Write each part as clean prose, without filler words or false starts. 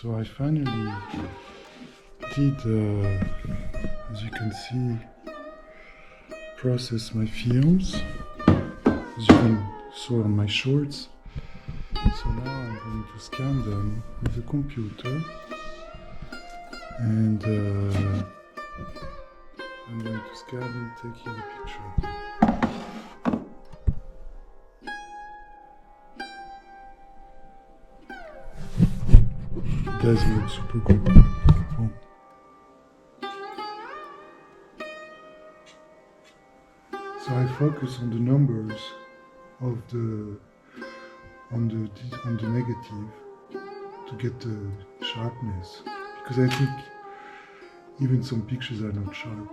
So I finally did, as you can see, process my films, as you can saw on my shorts. So now I'm going to scan them with the computer, and I'm going to scan and take you the picture. It does look super good. Oh. So I focus on the numbers of on the negative to get the sharpness, because I think even some pictures are not sharp.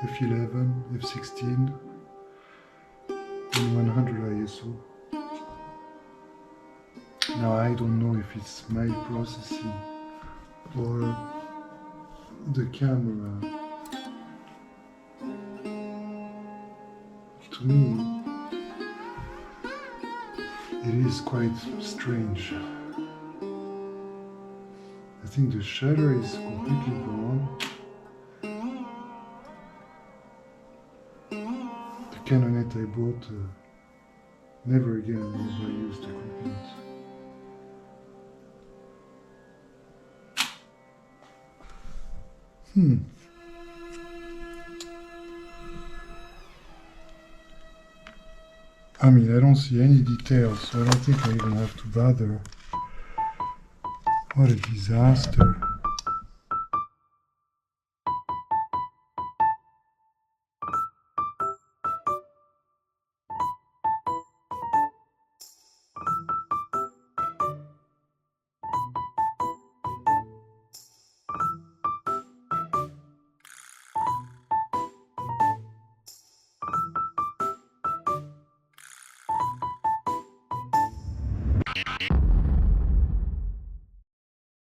F11, F16, and 100 ISO. Now I don't know if it's my processing or the camera. To me, it is quite strange. I think the shutter is completely gone. The Canonet I bought, never again will I use the equipment. I mean, I don't see any details, so I don't think I even have to bother. What a disaster.